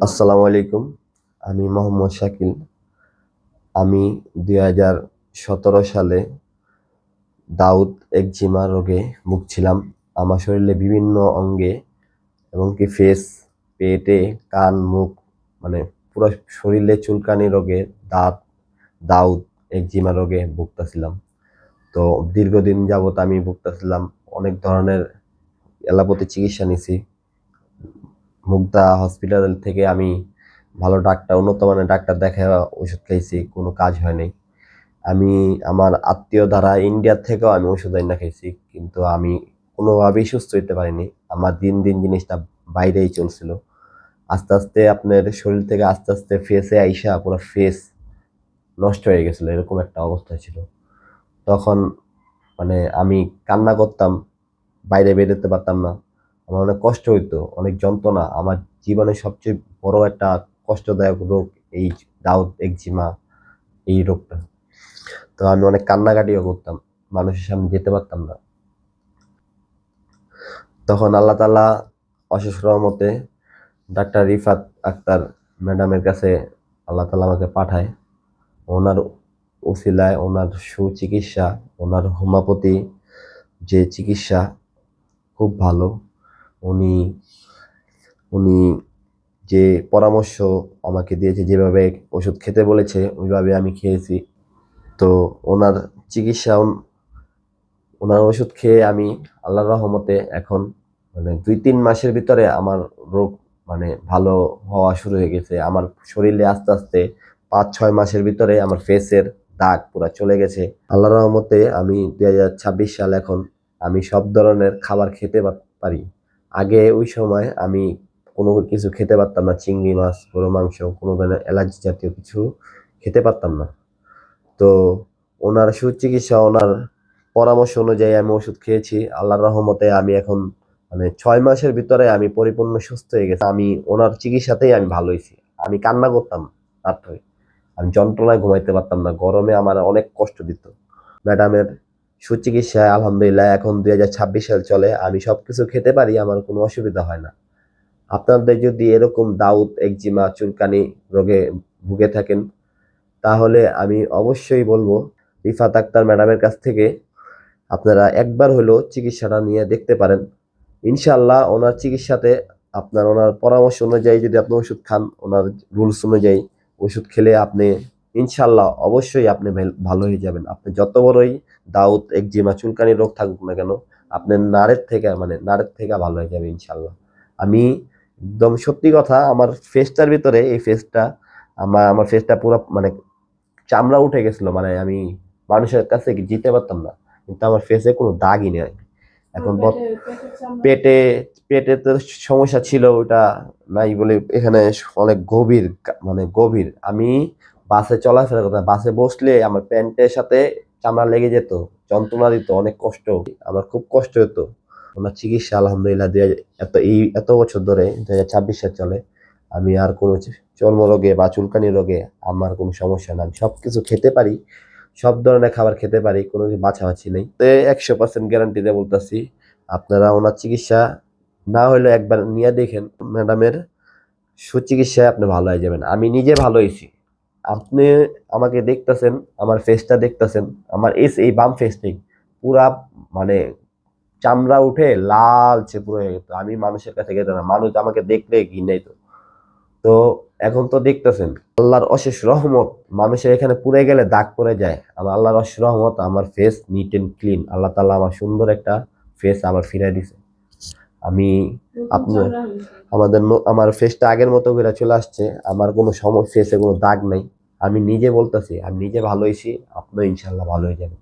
আসসালামু আলাইকুম। আমি মোহাম্মদ শাকিল। আমি ২০১৭ সালে দাউদ একজিমা রোগে ভুগছিলাম। আমার শরীরে বিভিন্ন অঙ্গে এবং কি ফেস, পেটে, কান, মুখ মানে পুরো শরীরে চুলকানি রোগে দাঁত দাউদ একজিমা রোগে ভুগতেছিলাম। তো দীর্ঘদিন যাবৎ আমি ভুগতেছিলাম। অনেক ধরনের এলোপ্যাথি চিকিৎসা নিছি। মুগদা হসপিটাল থেকে আমি ভালো ডাক্তার, উন্নত মানের ডাক্তার দেখায় ওষুধ খাইছি, কোনো কাজ হয় নাই। আমি আমার আত্মীয় দ্বারা ইন্ডিয়া থেকেও আমি ওষুধ আইনা খাইছি, কিন্তু আমি কোনোভাবেই সুস্থ হইতে পারিনি। আমার দিন দিন জিনিসটা বাইরেই চলছিল। আস্তে আস্তে আপনার শরীর থেকে আস্তে আস্তে ফেসে আইসা পুরো ফেস নষ্ট হয়ে গেছিল, এরকম একটা অবস্থা ছিল। তখন মানে আমি কান্না করতাম, বাইরে বেরোতে পারতাম না। আমার অনেক কষ্ট হইতো, অনেক যন্ত্রণা। আমার জীবনের সবচেয়ে বড় একটা কষ্টদায়ক রোগ এই দাউদ একজিমা, এই রোগটা। তো আমি অনেক কান্নাকাটিও করতাম, মানুষের সামনে যেতে পারতাম না। তখন আল্লাহ তাআলা অশেষ রহমতে ডাক্তার রিফাত আক্তার ম্যাডামের কাছে আল্লাহ তাআলা আমাকে পাঠায়। ওনার উসিলায়, ওনার সুচিকিৎসা, ওনার হোমিওপ্যাথি যে চিকিৎসা খুব ভালো। উনি উনি যে পরামর্শ আমাকে দিয়েছে, যেভাবে ওষুধ খেতে বলেছে ওইভাবে আমি খেয়েছি। তো ওনার চিকিৎসা, ওনার ওষুধ খেয়ে আমি আল্লাহর রহমতে এখন মানে ২-৩ মাসের ভিতরে আমার রোগ মানে ভালো হওয়া শুরু হয়ে গেছে। আমার শরীরে আস্তে আস্তে ৫-৬ মাসের ভিতরে আমার ফেসের দাগ পুরা চলে গেছে। আল্লাহর রহমতে আমি ২০২৬ সাল এখন আমি সব ধরনের খাবার খেতে পারি। আগে ওই সময় আমি কোনো কিছু খেতে পারতাম না। চিংড়ি মাছ, গরুর মাংস, কোনো ধরনের অ্যালার্জি জাতীয় কিছু খেতে পারতাম না। তো ওনার সুচিকিৎসা, ওনার পরামর্শ অনুযায়ী আমি ওষুধ খেয়েছি। আল্লাহর রহমতে আমি এখন মানে ৬ মাসের ভিতরে আমি পরিপূর্ণ সুস্থ হয়ে গেছি। আমি ওনার চিকিৎসাতেই আমি ভালো হইছি। আমি কান্না করতাম রাত্রে। আমি যন্ত্রণায় ঘুমাইতে পারতাম না। গরমে আমার অনেক কষ্ট দিত। ম্যাডামের সুচিকিৎসায় আলহামদুলিল্লাহ এখন ২০২৬ সাল চলে। আমি সবকিছু খেতে পারি, আমার কোনো অসুবিধা হয় না। আপনাদের যদি এরকম দাউদ, একজিমা, চুলকানি রোগে ভুগে থাকেন, তাহলে আমি অবশ্যই বলবো রিফাত আক্তার ম্যাডামের কাছ থেকে আপনারা একবার হলেও চিকিৎসাটা নিয়ে দেখতে পারেন। ইনশাআল্লাহ ওনার চিকিৎসাতে আপনার ওনার পরামর্শ অনুযায়ী যদি আপনি ওষুধ খান, ওনার রুলস অনুযায়ী ওষুধ খেলে আপনি ইনশাআল্লাহ অবশ্যই আপনি ভালো হয়ে যাবেন। আপনি যত বড়ই দাউদ, একজিমা, চুলকানি রোগ থাকুক না কেন, আপনার নাড়ের থেকে ভালো হয়ে যাবে ইনশাআল্লাহ। আমি একদম সত্যি কথা, আমার ফেসটার ভিতরে এই ফেসটা আমার ফেসটা পুরো মানে চামড়া উঠে গেছিল, মানে আমি মানুষের কাছে যেতে পারতাম না, কিন্তু আমার ফেসে কোনো দাগই নেই এখন। পেটে পেটে তো সমস্যা ছিল, ওটা নাই বলে এখানে অনেক গভীর, মানে গভীর। আমি বাসে চলাফেরা করতাম, বাসে বসলে আমার প্যান্টের সাথে চামড়া লেগে যেত, যন্ত্রণা দিত, অনেক কষ্ট, আমার খুব কষ্ট হতো। ওনার চিকিৎসা আলহামদুলিল্লাহ এত বছর ধরে ২০২৬ সাল চলে। আমি আর কোনো চর্মরোগে বা চুলকানি রোগে আমার কোনো সমস্যা না। আমি সবকিছু খেতে পারি, সব ধরনের খাবার খেতে পারি, কোনো বাছাবাছি নেই। তো ১০০% গ্যারান্টি দিয়ে বলতেছি, আপনারা ওনার চিকিৎসা না হলেও একবার নিয়ে দেখেন। ম্যাডামের সুচিকিৎসায় আপনি ভালো হয়ে যাবেন। আমি নিজে ভালো হয়েছি। আপনি আমাকে দেখতেছেন, আমার ফেসটা দেখতেছেন, আমার এই বাম ফেসটাই পুরা মানে চামড়া উঠে লালচে পুরো হয়ে যেত। আমি মানুষের কাছে যেতাম না, মানুষ আমাকে দেখলে ঘৃণাইতো। তো এখন তো দেখতেছেন আল্লাহর অশেষ রহমত, মানুষের এখানে পুড়ে গেলে দাগ পড়ে যায়। আমার আল্লাহর অশেষ রহমত, আমার ফেস নিট এন্ড ক্লিন। আল্লাহ তাআলা আমার সুন্দর একটা ফেস আবার ফিরাই দিছে। আমি আপনার আমার ফেসটা আগের মতো করে চলে আসছে। আমার কোনো ফেসে কোনো দাগ নাই। আমি নিজে বলতেছি, আমি নিজে ভালো হয়েছি, আপনিও ইনশাল্লাহ ভালো হয়ে যাবেন।